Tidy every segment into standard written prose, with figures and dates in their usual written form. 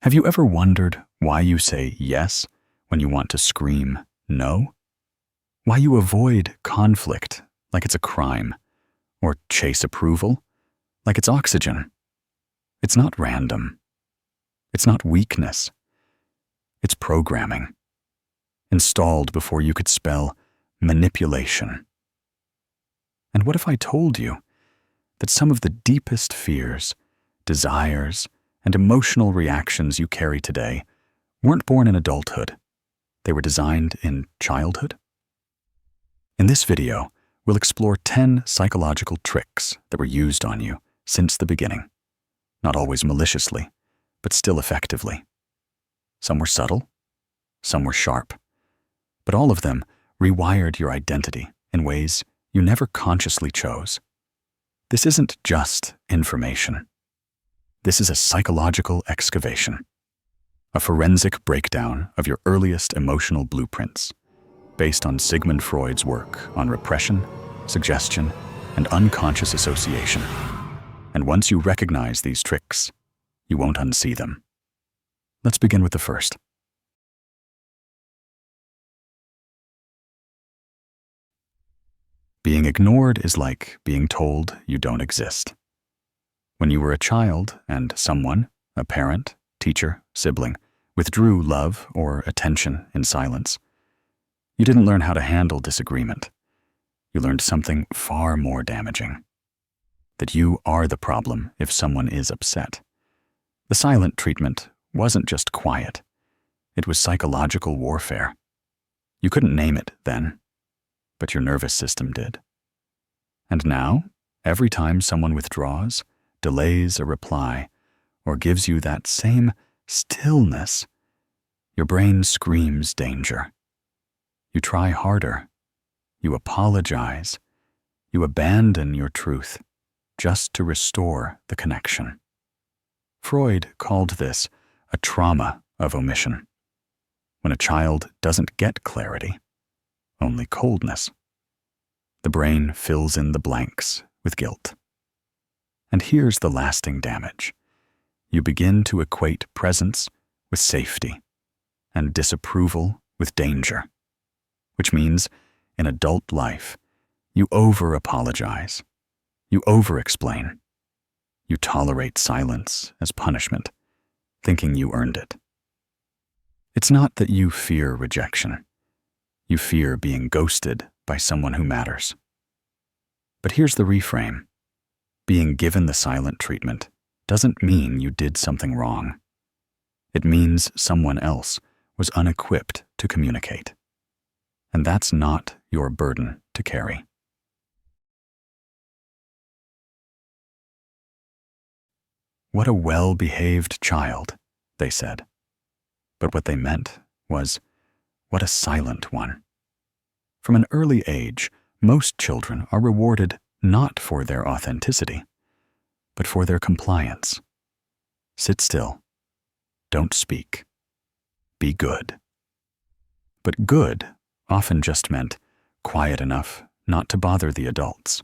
Have you ever wondered why you say yes when you want to scream no? Why you avoid conflict like it's a crime, or chase approval like it's oxygen? It's not random. It's not weakness. It's programming, installed before you could spell manipulation. And what if I told you that some of the deepest fears, desires, and emotional reactions you carry today weren't born in adulthood? They were designed in childhood? In this video, we'll explore 10 psychological tricks that were used on you since the beginning. Not always maliciously, but still effectively. Some were subtle, some were sharp, but all of them rewired your identity in ways you never consciously chose. This isn't just information. This is a psychological excavation, a forensic breakdown of your earliest emotional blueprints, based on Sigmund Freud's work on repression, suggestion, and unconscious association. And once you recognize these tricks, you won't unsee them. Let's begin with the first. Being ignored is like being told you don't exist. When you were a child and someone, a parent, teacher, sibling, withdrew love or attention in silence, you didn't learn how to handle disagreement. You learned something far more damaging: that you are the problem if someone is upset. The silent treatment wasn't just quiet. It was psychological warfare. You couldn't name it then, but your nervous system did. And now, every time someone withdraws, delays a reply, or gives you that same stillness, your brain screams danger. You try harder. You apologize. You abandon your truth just to restore the connection. Freud called this a trauma of omission. When a child doesn't get clarity, only coldness, the brain fills in the blanks with guilt. And here's the lasting damage. You begin to equate presence with safety and disapproval with danger, which means in adult life, you over-apologize, you over-explain, you tolerate silence as punishment, thinking you earned it. It's not that you fear rejection. You fear being ghosted by someone who matters. But here's the reframe. Being given the silent treatment doesn't mean you did something wrong. It means someone else was unequipped to communicate. And that's not your burden to carry. What a well-behaved child, they said. But what they meant was, what a silent one. From an early age, most children are rewarded not for their authenticity, but for their compliance. Sit still. Don't speak. Be good. But good often just meant quiet enough not to bother the adults.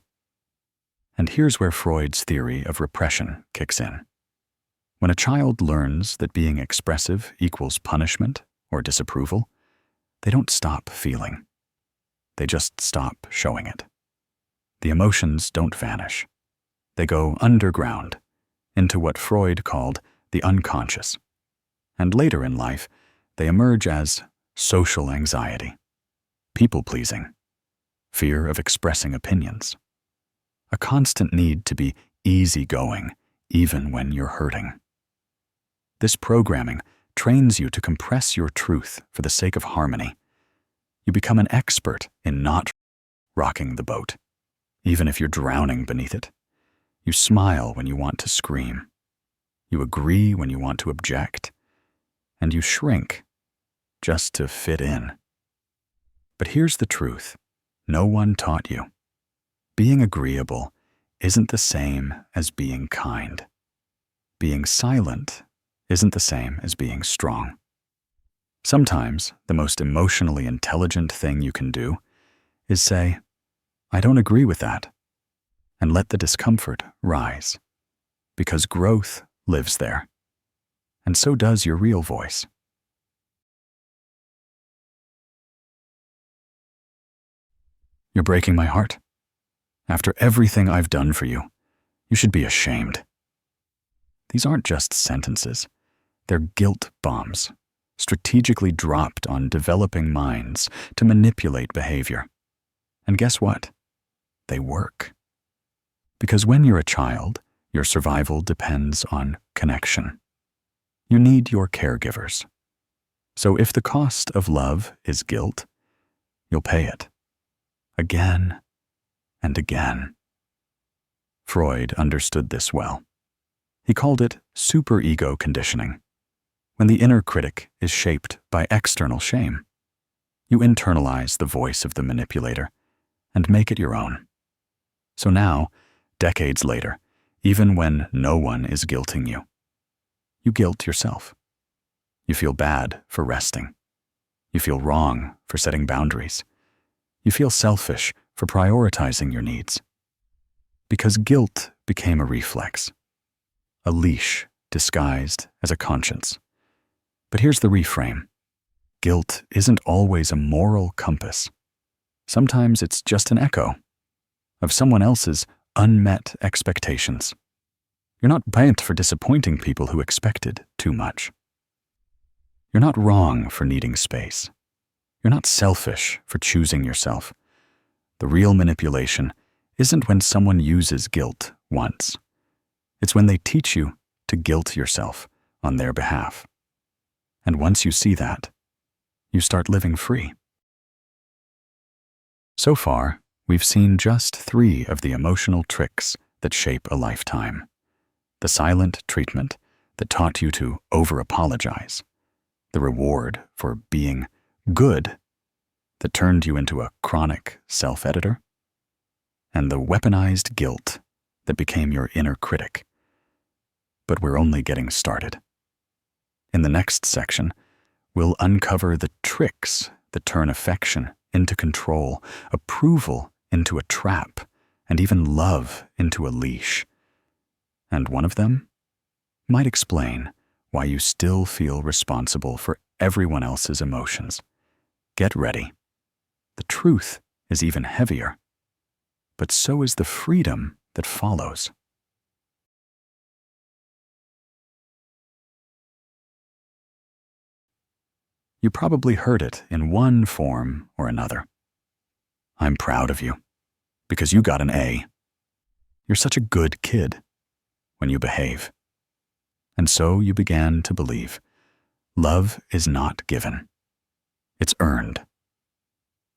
And here's where Freud's theory of repression kicks in. When a child learns that being expressive equals punishment or disapproval, they don't stop feeling. They just stop showing it. The emotions don't vanish. They go underground, into what Freud called the unconscious. And later in life, they emerge as social anxiety, people-pleasing, fear of expressing opinions, a constant need to be easygoing even when you're hurting. This programming trains you to compress your truth for the sake of harmony. You become an expert in not rocking the boat, even if you're drowning beneath it. You smile when you want to scream. You agree when you want to object. And you shrink just to fit in. But here's the truth. No one taught you. Being agreeable isn't the same as being kind. Being silent isn't the same as being strong. Sometimes the most emotionally intelligent thing you can do is say, I don't agree with that, and let the discomfort rise, because growth lives there. and so does your real voice. You're breaking my heart. After everything I've done for you, you should be ashamed. These aren't just sentences. They're guilt bombs, strategically dropped on developing minds to manipulate behavior. And guess what? They work. Because when you're a child, your survival depends on connection. You need your caregivers. So if the cost of love is guilt, you'll pay it. Again and again. Freud understood this well. He called it superego conditioning, when the inner critic is shaped by external shame. You internalize the voice of the manipulator and make it your own. So now, decades later, even when no one is guilting you, you guilt yourself. You feel bad for resting. You feel wrong for setting boundaries. You feel selfish for prioritizing your needs. Because guilt became a reflex, a leash disguised as a conscience. But here's the reframe. Guilt isn't always a moral compass. Sometimes it's just an echo of someone else's unmet expectations. You're not bent for disappointing people who expected too much. You're not wrong for needing space. You're not selfish for choosing yourself. The real manipulation isn't when someone uses guilt once. It's when they teach you to guilt yourself on their behalf. And once you see that, you start living free. So far, we've seen just 3 of the emotional tricks that shape a lifetime. The silent treatment that taught you to over-apologize. The reward for being good that turned you into a chronic self-editor. And the weaponized guilt that became your inner critic. But we're only getting started. In the next section, we'll uncover the tricks that turn affection into control, approval into a trap, and even love into a leash. And one of them might explain why you still feel responsible for everyone else's emotions. Get ready. The truth is even heavier, but so is the freedom that follows. You probably heard it in one form or another. I'm proud of you, because you got an A. You're such a good kid when you behave. And so you began to believe love is not given. It's earned.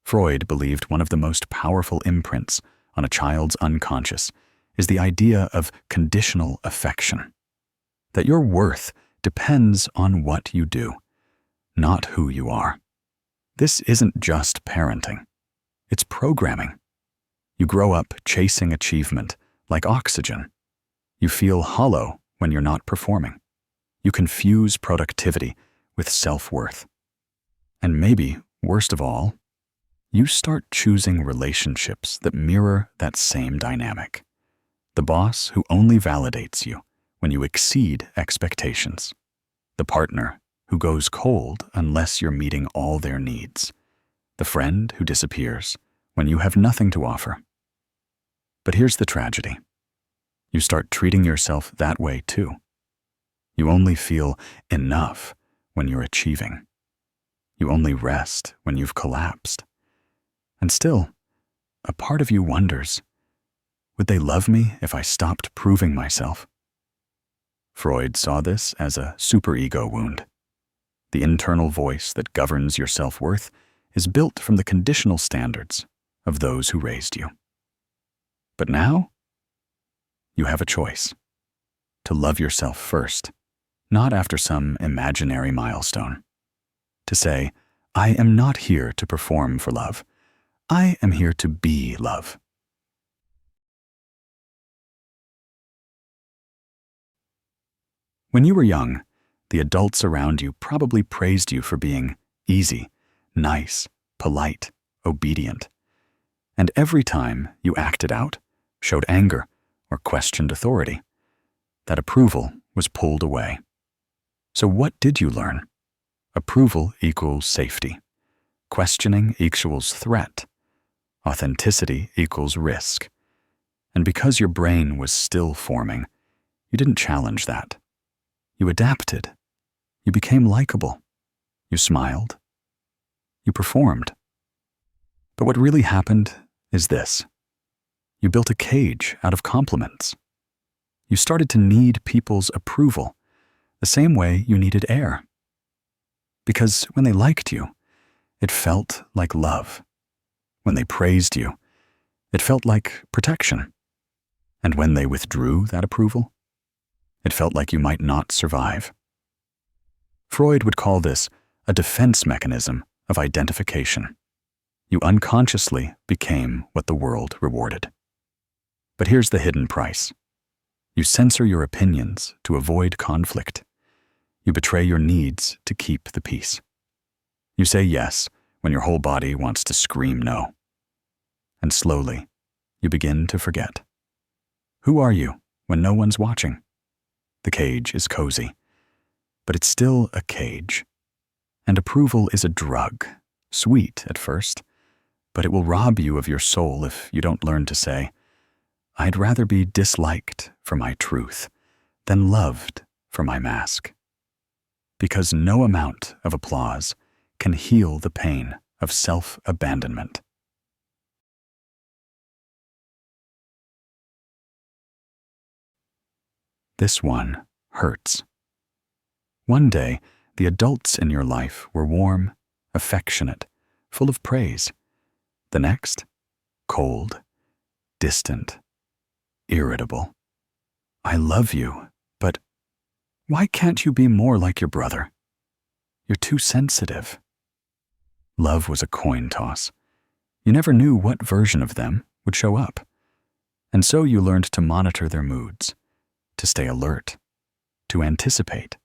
Freud believed one of the most powerful imprints on a child's unconscious is the idea of conditional affection, that your worth depends on what you do, not who you are. This isn't just parenting. It's programming. You grow up chasing achievement like oxygen. You feel hollow when you're not performing. You confuse productivity with self-worth. And maybe, worst of all, you start choosing relationships that mirror that same dynamic. The boss who only validates you when you exceed expectations. The partner who goes cold unless you're meeting all their needs. The friend who disappears when you have nothing to offer. But here's the tragedy. You start treating yourself that way too. You only feel enough when you're achieving. You only rest when you've collapsed. And still, a part of you wonders, would they love me if I stopped proving myself? Freud saw this as a superego wound. The internal voice that governs your self-worth is built from the conditional standards of those who raised you. But now, you have a choice. To love yourself first, not after some imaginary milestone. To say, I am not here to perform for love. I am here to be love. When you were young, the adults around you probably praised you for being easy, nice, polite, obedient. And every time you acted out, showed anger, or questioned authority, that approval was pulled away. So what did you learn? Approval equals safety. Questioning equals threat. Authenticity equals risk. And because your brain was still forming, you didn't challenge that. You adapted. You became likable. You smiled. You performed. But what really happened is this. You built a cage out of compliments. You started to need people's approval, the same way you needed air. Because when they liked you, it felt like love. When they praised you, it felt like protection. And when they withdrew that approval, it felt like you might not survive. Freud would call this a defense mechanism of identification. You unconsciously became what the world rewarded. But here's the hidden price. You censor your opinions to avoid conflict. You betray your needs to keep the peace. You say yes when your whole body wants to scream no. And slowly, you begin to forget. Who are you when no one's watching? The cage is cozy, but it's still a cage. And approval is a drug, sweet at first, but it will rob you of your soul if you don't learn to say, I'd rather be disliked for my truth than loved for my mask. Because no amount of applause can heal the pain of self-abandonment. This one hurts. One day, the adults in your life were warm, affectionate, full of praise. The next, cold, distant, irritable. I love you, but why can't you be more like your brother? You're too sensitive. Love was a coin toss. You never knew what version of them would show up. And so you learned to monitor their moods, to stay alert, to anticipate,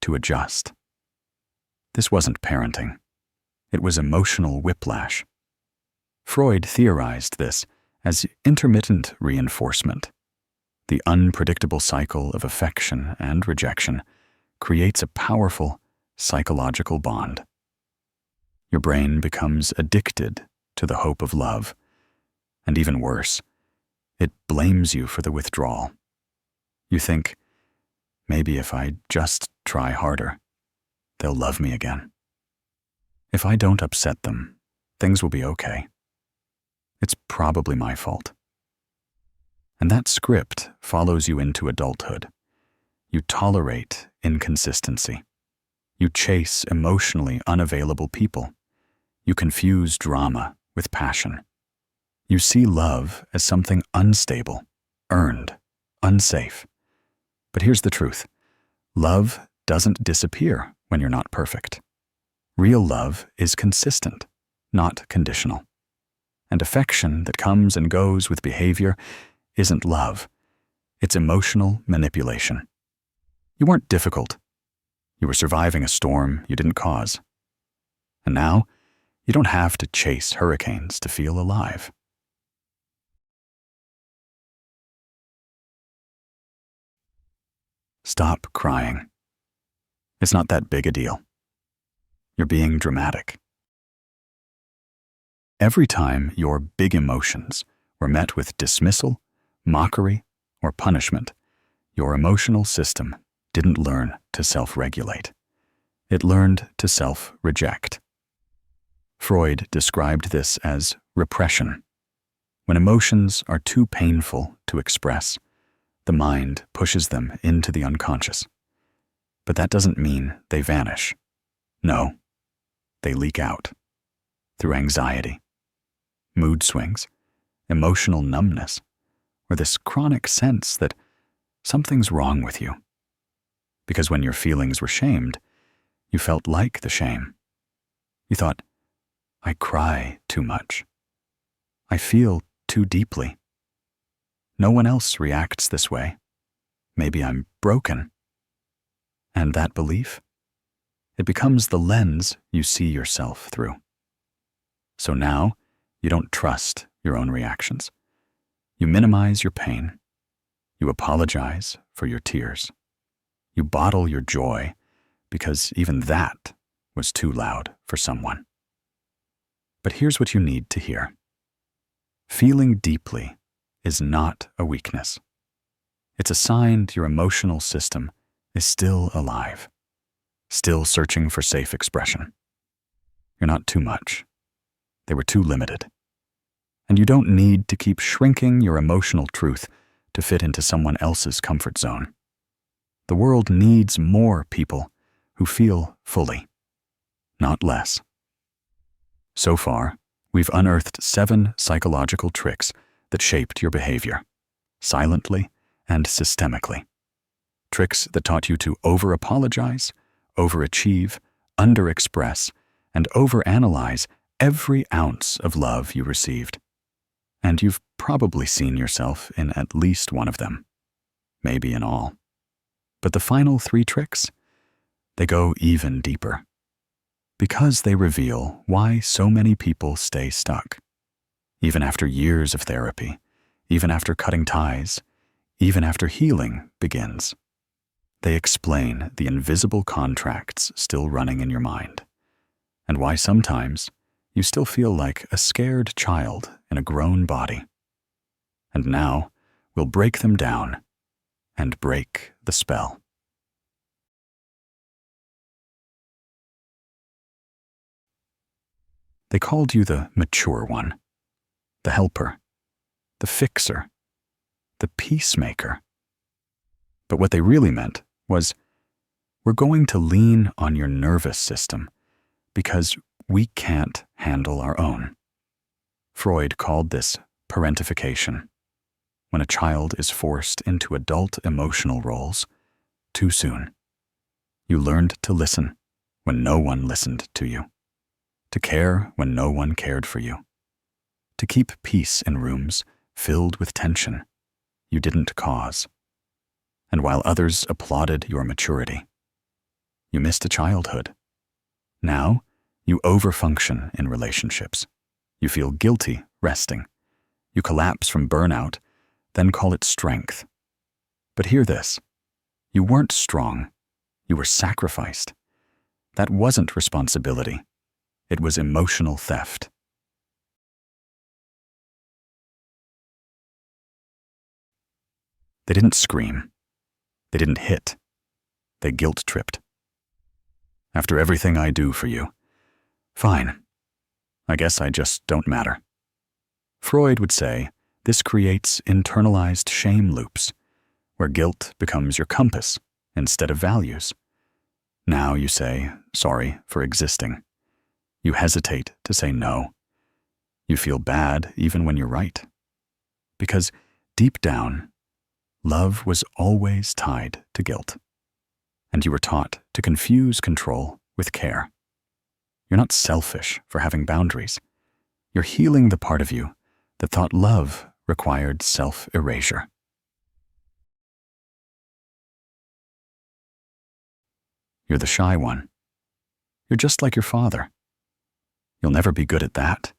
to adjust. This wasn't parenting. It was emotional whiplash. Freud theorized this as intermittent reinforcement. The unpredictable cycle of affection and rejection creates a powerful psychological bond. Your brain becomes addicted to the hope of love, and even worse, it blames you for the withdrawal. You think, maybe if I just try harder, they'll love me again. If I don't upset them, things will be okay. It's probably my fault. And that script follows you into adulthood. You tolerate inconsistency. You chase emotionally unavailable people. You confuse drama with passion. You see love as something unstable, earned, unsafe. But here's the truth. Love doesn't disappear when you're not perfect. Real love is consistent, not conditional. And affection that comes and goes with behavior isn't love. It's emotional manipulation. You weren't difficult. You were surviving a storm you didn't cause. And now, you don't have to chase hurricanes to feel alive. Stop crying. It's not that big a deal. You're being dramatic. Every time your big emotions were met with dismissal, mockery, or punishment, your emotional system didn't learn to self-regulate. It learned to self-reject. Freud described this as repression. When emotions are too painful to express, the mind pushes them into the unconscious. But that doesn't mean they vanish. No, they leak out through anxiety, mood swings, emotional numbness, or this chronic sense that something's wrong with you. Because when your feelings were shamed, you felt like the shame. You thought, I cry too much. I feel too deeply. No one else reacts this way. Maybe I'm broken. And that belief, it becomes the lens you see yourself through. So now, you don't trust your own reactions. You minimize your pain. You apologize for your tears. You bottle your joy because even that was too loud for someone. But here's what you need to hear. Feeling deeply is not a weakness. It's a sign your emotional system is still alive, still searching for safe expression. You're not too much. They were too limited. And you don't need to keep shrinking your emotional truth to fit into someone else's comfort zone. The world needs more people who feel fully, not less. So far, we've unearthed 7 psychological tricks that shaped your behavior, silently and systemically. Tricks that taught you to over-apologize, overachieve, under-express, and overanalyze every ounce of love you received. And you've probably seen yourself in at least one of them, maybe in all. But the final 3 tricks, they go even deeper, because they reveal why so many people stay stuck, even after years of therapy, even after cutting ties, even after healing begins. They explain the invisible contracts still running in your mind, and why sometimes you still feel like a scared child in a grown body. And now we'll break them down and break the spell. They called you the mature one, the helper, the fixer, the peacemaker. But what they really meant was, we're going to lean on your nervous system because we can't handle our own. Freud called this parentification, when a child is forced into adult emotional roles too soon. You learned to listen when no one listened to you, to care when no one cared for you, to keep peace in rooms filled with tension you didn't cause. And while others applauded your maturity, you missed a childhood. Now, you overfunction in relationships. You feel guilty resting. You collapse from burnout, then call it strength. But hear this. You weren't strong. You were sacrificed. That wasn't responsibility. It was emotional theft. They didn't scream. They didn't hit. They guilt-tripped. After everything I do for you, fine. I guess I just don't matter. Freud would say this creates internalized shame loops, where guilt becomes your compass instead of values. Now you say sorry for existing. You hesitate to say no. You feel bad even when you're right. Because deep down, love was always tied to guilt, and you were taught to confuse control with care. You're not selfish for having boundaries. You're healing the part of you that thought love required self-erasure. You're the shy one. You're just like your father. You'll never be good at that.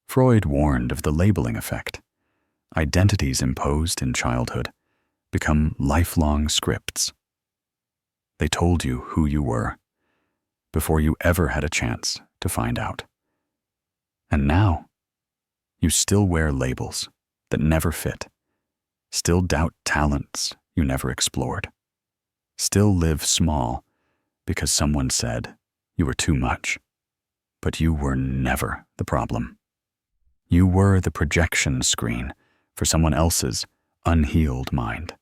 Freud warned of the labeling effect. Identities imposed in childhood become lifelong scripts. They told you who you were before you ever had a chance to find out. And now, you still wear labels that never fit, still doubt talents you never explored, still live small because someone said you were too much. But you were never the problem. You were the projection screen for someone else's unhealed mind.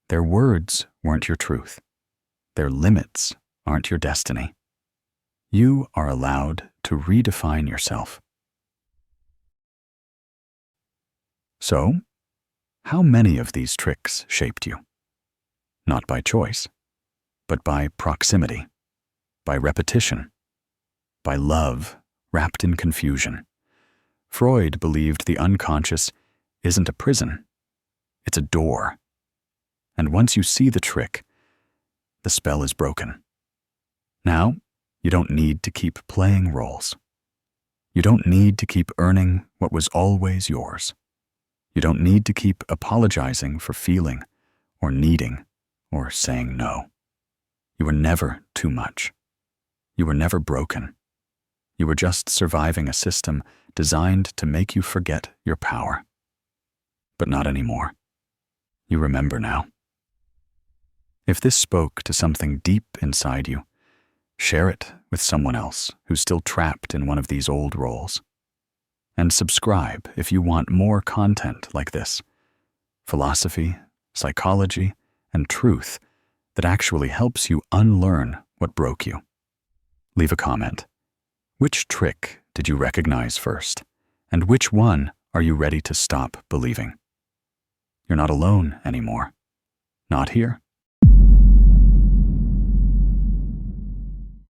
Their words weren't your truth. Their limits aren't your destiny. You are allowed to redefine yourself. So, how many of these tricks shaped you? Not by choice, but by proximity, by repetition, by love wrapped in confusion. Freud believed the unconscious isn't a prison, it's a door. And once you see the trick, the spell is broken. Now, you don't need to keep playing roles. You don't need to keep earning what was always yours. You don't need to keep apologizing for feeling, or needing, or saying no. You were never too much. You were never broken. You were just surviving a system designed to make you forget your power. But not anymore. You remember now. If this spoke to something deep inside you, share it with someone else who's still trapped in one of these old roles. And subscribe if you want more content like this. Philosophy, psychology, and truth that actually helps you unlearn what broke you. Leave a comment. Which trick did you recognize first? And which one are you ready to stop believing? You're not alone anymore. Not here,